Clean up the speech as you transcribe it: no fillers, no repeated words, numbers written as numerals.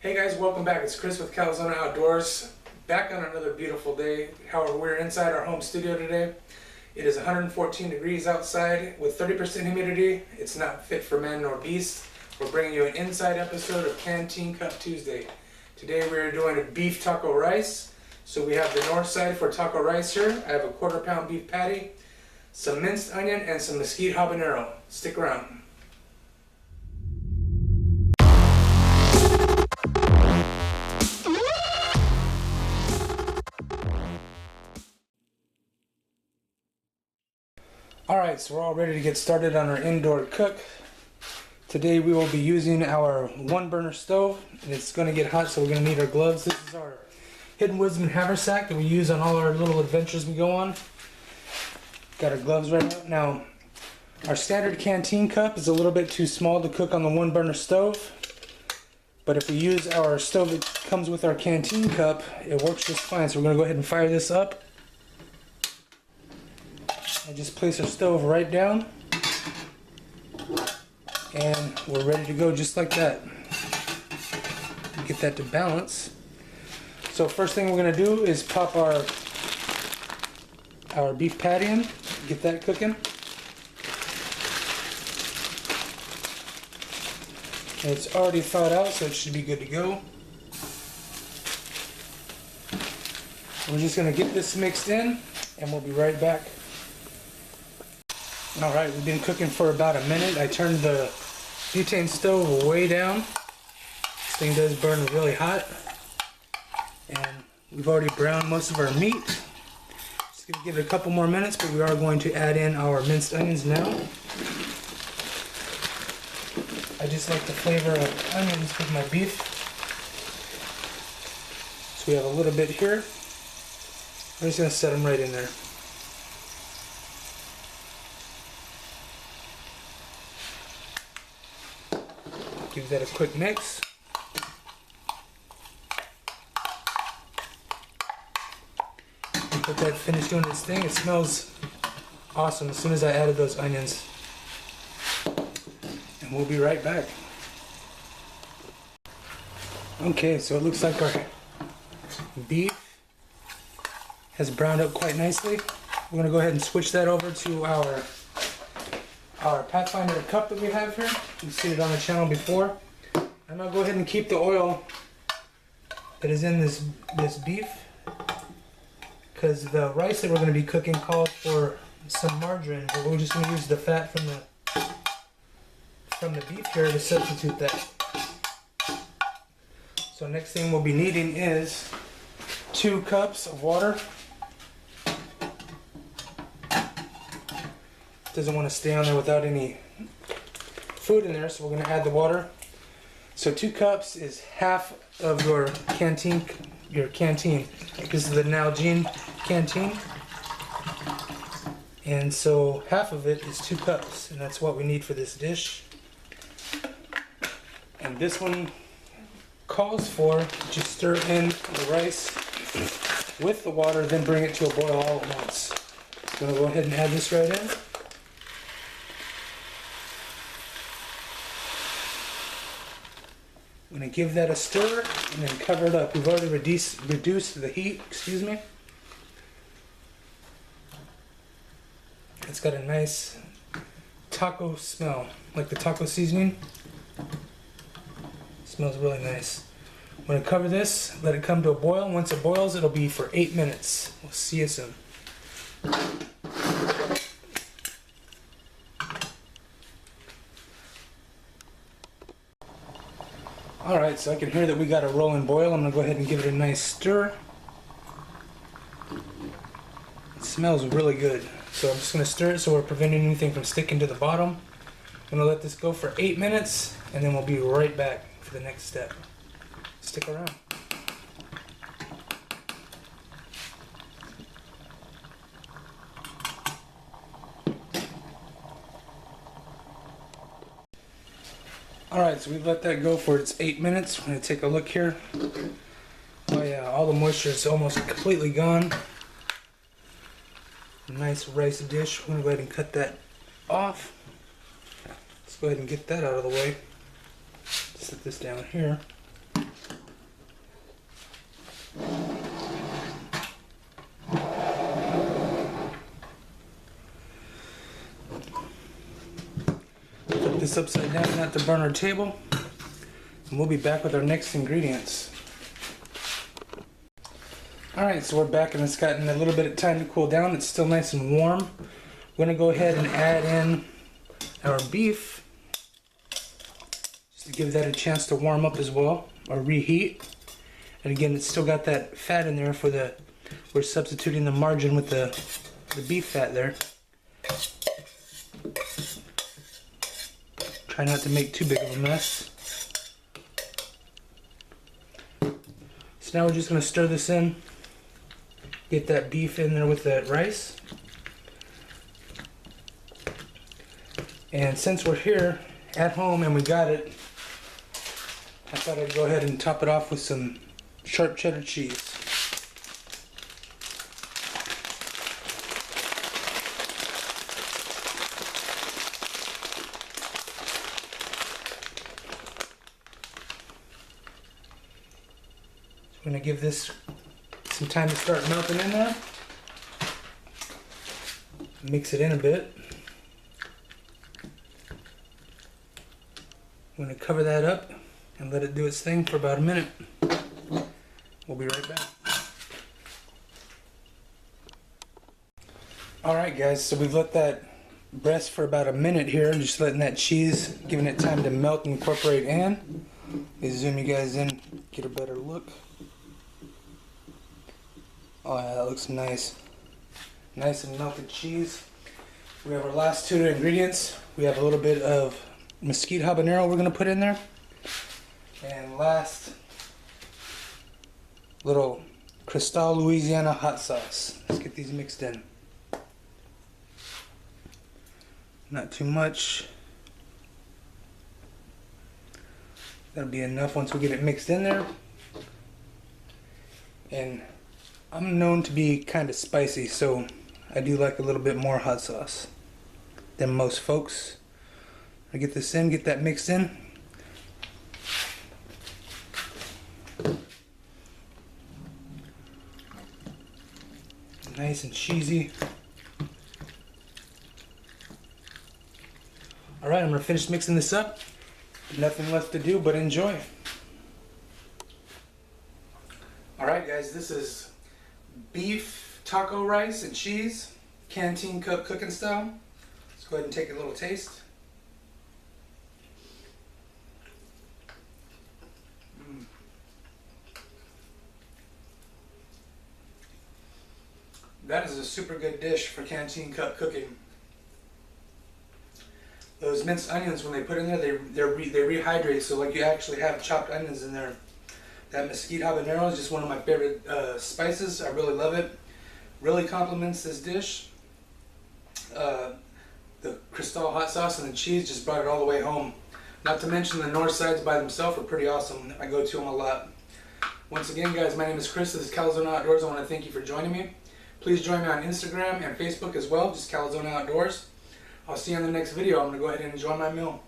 Hey guys, welcome back. It's Chris with Calzona Outdoors, back on another beautiful day. However, we're inside our home studio today. It is 114 degrees outside with 30% humidity. It's not fit for man nor beast. We're bringing you an inside episode of Canteen Cup Tuesday. Today we're doing a beef taco rice. So we have the north side for taco rice here. I have a 1/4 pound beef patty, some minced onion, and some mesquite habanero. Stick around. Alright, so we're all ready to get started on our indoor cook. Today we will be using our 1-burner stove, and it's going to get hot, so we're going to need our gloves. This is our Hidden Wisdom haversack that we use on all our little adventures we go on. Got our gloves right now. Now, our standard canteen cup is a little bit too small to cook on the 1-burner stove, but if we use our stove that comes with our canteen cup, it works just fine. So we're going to go ahead and fire this up. I just place our stove right down, and we're ready to go just like that. Get that to balance. So first thing we're going to do is pop our beef patty in, get that cooking. And it's already thawed out, so it should be good to go. We're just going to get this mixed in, and we'll be right back. Alright, we've been cooking for about a minute. I turned the butane stove way down. This thing does burn really hot. And we've already browned most of our meat. Just going to give it a couple more minutes, but we are going to add in our minced onions now. I just like the flavor of onions with my beef. So we have a little bit here. I'm just going to set them right in there. Give that a quick mix. Let that finish doing its thing. It smells awesome as soon as I added those onions. And we'll be right back. Okay, so it looks like our beef has browned up quite nicely. We're going to go ahead and switch that over to our Pathfinder cup that we have here. You've seen it on the channel before. And I'll go ahead and keep the oil that is in this beef, because the rice that we're going to be cooking calls for some margarine, but we're just going to use the fat from the beef here to substitute that. So next thing we'll be needing is 2 cups of water. Doesn't want to stay on there without any food in there, so we're going to add the water. So 2 cups is half of your canteen. This is the Nalgene canteen, and so half of it is 2 cups, and that's what we need for this dish. And this one calls for just stir in the rice with the water, then bring it to a boil all at once. So I'm going to go ahead and add this right in. I'm going to give that a stir and then cover it up. We've already reduced the heat, It's got a nice taco smell, like the taco seasoning. It smells really nice. I'm going to cover this, let it come to a boil. Once it boils, it'll be for 8 minutes. We'll see you soon. Alright, so I can hear that we got a rolling boil. I'm going to go ahead and give it a nice stir. It smells really good. So I'm just going to stir it so we're preventing anything from sticking to the bottom. I'm going to let this go for 8 minutes, and then we'll be right back for the next step. Stick around. Alright, so we've let that go for its 8 minutes. We're going to take a look here. Oh yeah, all the moisture is almost completely gone. Nice rice dish. We're going to go ahead and cut that off. Let's go ahead and get that out of the way. Set this down here. Put this upside down at the burner table, and we'll be back with our next ingredients. Alright, so we're back and it's gotten a little bit of time to cool down. It's still nice and warm. We're going to go ahead and add in our beef, just to give that a chance to warm up as well, or reheat. And again, it's still got that fat in there for the, we're substituting the margin with the beef fat there. Try not to make too big of a mess. So now we're just going to stir this in. Get that beef in there with that rice. And since we're here at home and we got it, I thought I'd go ahead and top it off with some sharp cheddar cheese. So I'm going to give this some time to start melting in there. Mix it in a bit. I'm going to cover that up and let it do its thing for about a minute. We'll be right back. Alright guys, so we've let that rest for about a minute here, just letting that cheese, giving it time to melt and incorporate in. Let me zoom you guys in, get a better look. Oh yeah, that looks nice. Nice and melted cheese. We have our last two ingredients. We have a little bit of mesquite habanero we're going to put in there. And last, little Cristal Louisiana hot sauce. Let's get these mixed in. Not too much. That'll be enough once we get it mixed in there. And I'm known to be kind of spicy, so I do like a little bit more hot sauce than most folks. I get this in, get that mixed in. Nice and cheesy. Alright, I'm going to finish mixing this up. Nothing left to do but enjoy. Alright guys, this is beef taco rice and cheese, Canteen cup cooking style. Let's go ahead and take a little taste. That is a super good dish for Canteen cup cooking. Those minced onions, when they put in there, they rehydrate, so like you actually have chopped onions in there. That mesquite habanero is just one of my favorite spices. I really love it. Really complements this dish. The Cristal hot sauce and the cheese just brought it all the way home. Not to mention the Knor sides by themselves are pretty awesome. I go to them a lot. Once again guys, my name is Chris. This is Calzone Outdoors. I want to thank you for joining me. Please join me on Instagram and Facebook as well, just Calzone Outdoors. I'll see you in the next video. I'm going to go ahead and enjoy my meal.